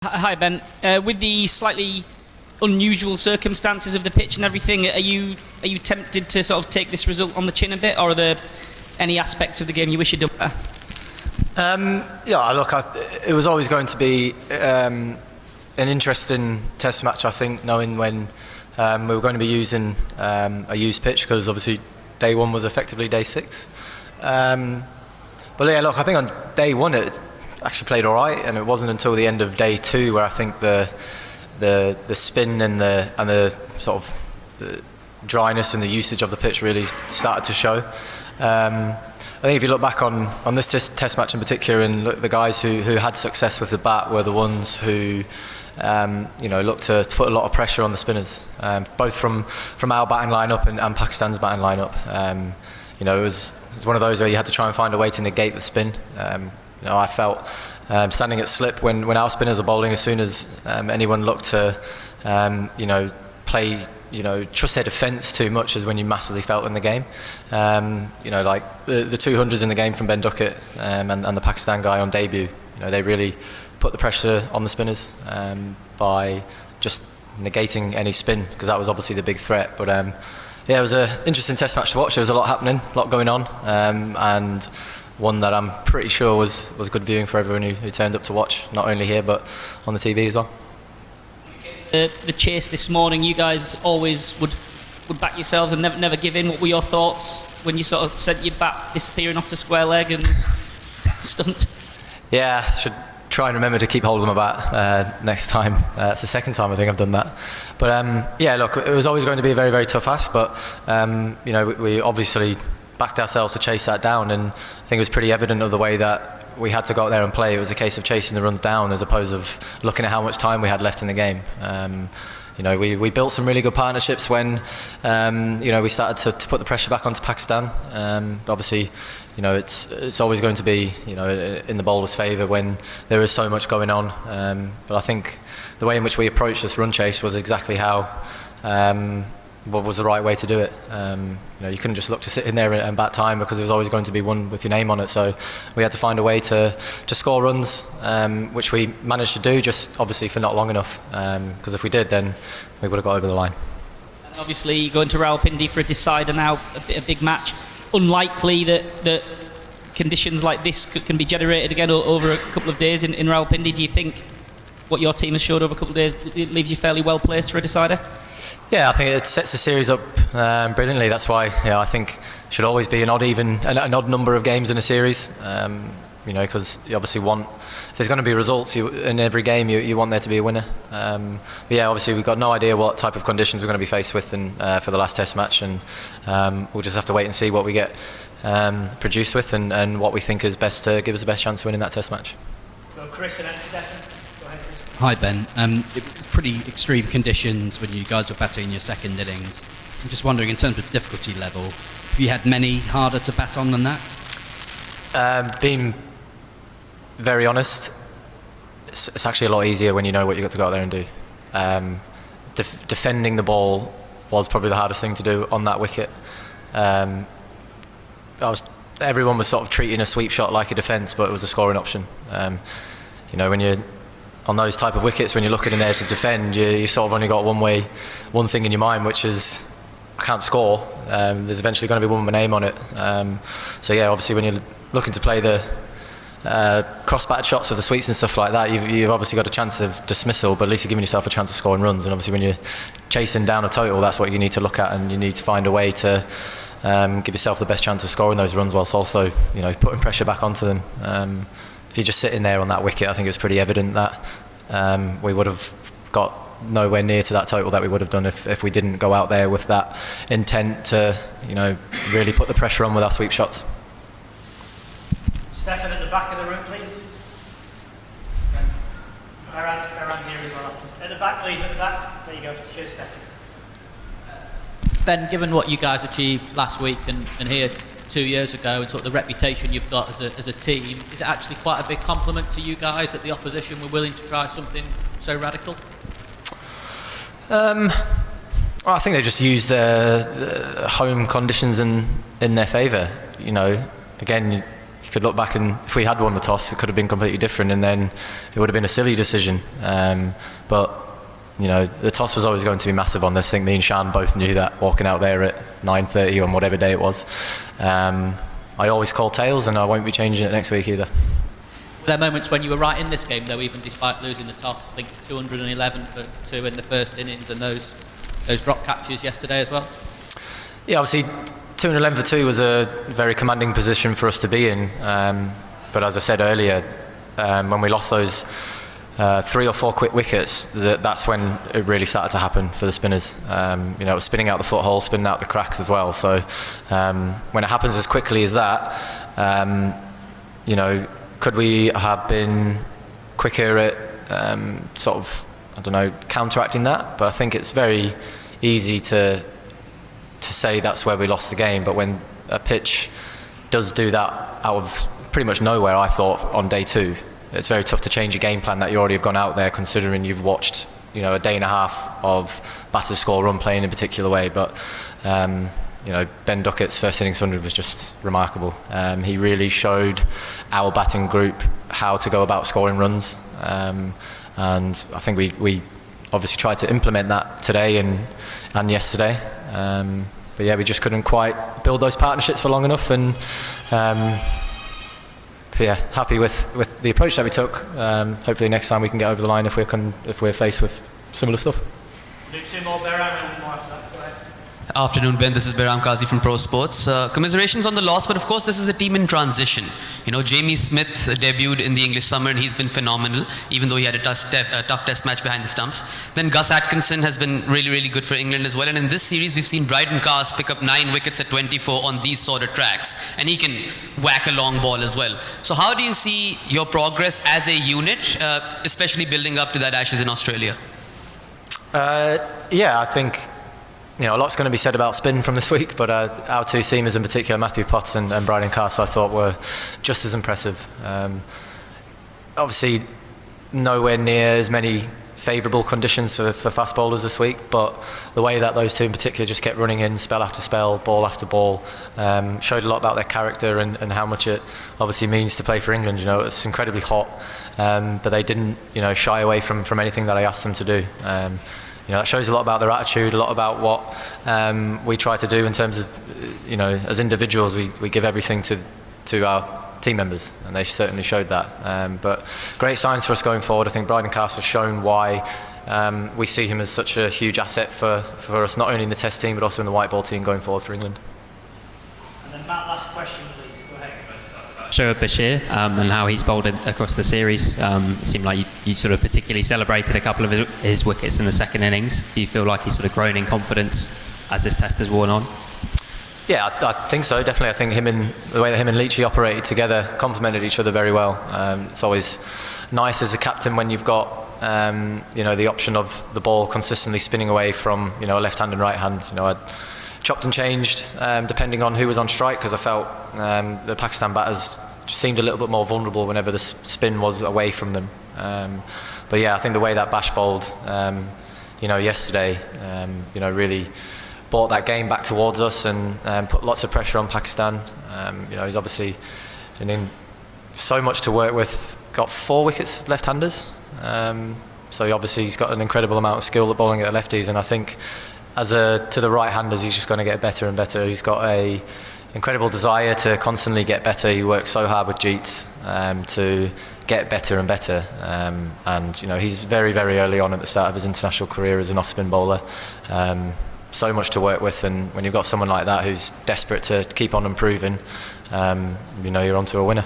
Hi Ben. With the slightly unusual circumstances of the pitch and everything, are you tempted to sort of take this result on the chin a bit, or are there any aspects of the game you wish you'd done better? Yeah, look, it was always going to be an interesting test match, I think, knowing when we were going to be using a used pitch, because obviously day one was effectively day six. But yeah, look, I think on day one it actually played all right, and it wasn't until the end of day two where I think the spin and the sort of the dryness and the usage of the pitch really started to show. I think if you look back on this test match in particular, and look, the guys who had success with the bat were the ones who looked to put a lot of pressure on the spinners, both from our batting lineup and Pakistan's batting lineup. It was one of those where you had to try and find a way to negate the spin. I felt standing at slip when our spinners were bowling, as soon as anyone looked to play, trust their defence too much, as when you massively felt in the game. Like the 200s in the game from Ben Duckett and the Pakistan guy on debut, they really put the pressure on the spinners by just negating any spin, because that was obviously the big threat. But yeah, it was an interesting test match to watch. There was a lot happening, a lot going on, and one that I'm pretty sure was good viewing for everyone who turned up to watch, not only here but on the TV as well. The chase this morning, you guys always would back yourselves and never give in. What were your thoughts when you sort of sent your bat disappearing off the square leg and stumped? Yeah, I should try and remember to keep hold of my bat next time. It's the second time I think I've done that. But yeah, look, it was always going to be a very, very tough ask, but we obviously backed ourselves to chase that down, and I think it was pretty evident of the way that we had to go out there and play. It was a case of chasing the runs down as opposed of looking at how much time we had left in the game. We built some really good partnerships when we started to put the pressure back onto Pakistan. Obviously, it's always going to be in the bowler's favour when there is so much going on. But I think the way in which we approached this run chase was exactly how what was the right way to do it. You couldn't just look to sit in there and bat time, because there was always going to be one with your name on it. So we had to find a way to score runs, which we managed to do, just obviously for not long enough. Because if we did, then we would have got over the line. And obviously, going to Rawalpindi for a decider now, a big match. Unlikely that conditions like this can be generated again over a couple of days in Rawalpindi. Do you think what your team has showed over a couple of days leaves you fairly well placed for a decider? Yeah, I think it sets the series up brilliantly. That's why I think it should always be an odd number of games in a series. Because you obviously want, if there's going to be results in every game, you want there to be a winner. But yeah, obviously we've got no idea what type of conditions we're going to be faced with for the last test match, and we'll just have to wait and see what we get produced with and what we think is best to give us the best chance of winning that test match. Go Chris and then Stefan. Go ahead, Chris. Hi Ben. It was pretty extreme conditions when you guys were batting in your second innings. I'm just wondering, in terms of difficulty level, have you had many harder to bat on than that? Being very honest, it's actually a lot easier when you know what you've got to go out there and do. Defending the ball was probably the hardest thing to do on that wicket. Everyone was sort of treating a sweep shot like a defence, but it was a scoring option. When you're on those type of wickets, when you're looking in there to defend, you sort of only got one thing in your mind, which is, I can't score. There's eventually going to be one with my name on it. So yeah, obviously when you're looking to play the cross-batted shots with the sweeps and stuff like that, you've obviously got a chance of dismissal, but at least you're giving yourself a chance of scoring runs. And obviously when you're chasing down a total, that's what you need to look at, and you need to find a way to give yourself the best chance of scoring those runs, whilst also putting pressure back onto them. If you're just sitting there on that wicket, I think it was pretty evident that we would have got nowhere near to that total that we would have done if we didn't go out there with that intent to really put the pressure on with our sweep shots. Stefan at the back of the room, please. Around here as well. At the back, please, at the back. There you go. Cheers, Stefan. Ben, given what you guys achieved last week and here 2 years ago, and sort of the reputation you've got as a team, is it actually quite a big compliment to you guys that the opposition were willing to try something so radical? I think they just used their home conditions in their favour. Again, you could look back, and if we had won the toss, it could have been completely different, and then it would have been a silly decision. But you know, the toss was always going to be massive on this. I think me and Shan both knew that walking out there at 9:30 on whatever day it was. I always call tails, and I won't be changing it next week either. There are moments when you were right in this game, though, even despite losing the toss. I think 211 for 2 in the first innings, and those drop catches yesterday as well. Yeah, obviously 211 for 2 was a very commanding position for us to be in. But as I said earlier, when we lost those 3 or 4 quick wickets, that's when it really started to happen for the spinners. You know, it was spinning out the foothole, spinning out the cracks as well. So when it happens as quickly as that, you know, could we have been quicker at sort of, I don't know, counteracting that? But I think it's very easy to say that's where we lost the game. But when a pitch does do that out of pretty much nowhere, I thought, on day 2, it's very tough to change a game plan that you already have gone out there, considering you've watched, you know, a day and a half of batters score run playing in a particular way. But you know, Ben Duckett's first innings 100 was just remarkable. He really showed our batting group how to go about scoring runs, and I think we obviously tried to implement that today and yesterday. But yeah, we just couldn't quite build those partnerships for long enough, and yeah, happy with the approach that we took. Hopefully next time we can get over the line if we're faced with similar stuff. Do 2 more, Behram, and 1 more after that. Go ahead. Afternoon, Ben. This is Behram Qazi from Pro Sports. Commiserations on the loss, but of course this is a team in transition. You know, Jamie Smith debuted in the English summer and he's been phenomenal, even though he had a tough test match behind the stumps. Then Gus Atkinson has been really, really good for England as well. And in this series, we've seen Bryden Cast pick up 9 wickets at 24 on these sort of tracks. And he can whack a long ball as well. So how do you see your progress as a unit, especially building up to that Ashes in Australia? Yeah, I think, you know, a lot's going to be said about spin from this week, but our 2 seamers in particular, Matthew Potts and Bryden Cast, I thought were just as impressive. Obviously, nowhere near as many favourable conditions for fast bowlers this week, but the way that those 2 in particular just kept running in spell after spell, ball after ball, showed a lot about their character and how much it obviously means to play for England. You know, it's incredibly hot, but they didn't, you know, shy away from anything that I asked them to do. You know, that shows a lot about their attitude, a lot about what we try to do in terms of, you know, as individuals, we give everything to our team members, and they certainly showed that. But great signs for us going forward. I think Bryden Cast has shown why we see him as such a huge asset for us, not only in the Test team, but also in the white ball team going forward for England. And then Matt, last question, please. Go ahead. Shoaib Bashir and how he's bowled across the series. It seemed like you sort of particularly celebrated a couple of his wickets in the second innings. Do you feel like he's sort of grown in confidence as this test has worn on? Yeah, I think so, definitely. I think the way that him and Leachy operated together complemented each other very well. It's always nice as a captain when you've got you know, the option of the ball consistently spinning away from, you know, a left hand and right hand. You know, I chopped and changed depending on who was on strike, because I felt the Pakistan batters just seemed a little bit more vulnerable whenever the spin was away from them. But yeah, I think the way that Bash bowled, you know, yesterday, you know, really brought that game back towards us and put lots of pressure on Pakistan. You know, he's obviously in so much to work with. Got 4 wickets left-handers, so obviously he's got an incredible amount of skill at bowling at lefties, and I think to the right-handers he's just going to get better and better. He's got a incredible desire to constantly get better. He works so hard with Jeets to get better and better, and you know, he's very, very early on at the start of his international career as an off-spin bowler. So much to work with, and when you've got someone like that who's desperate to keep on improving, you know, you're onto a winner.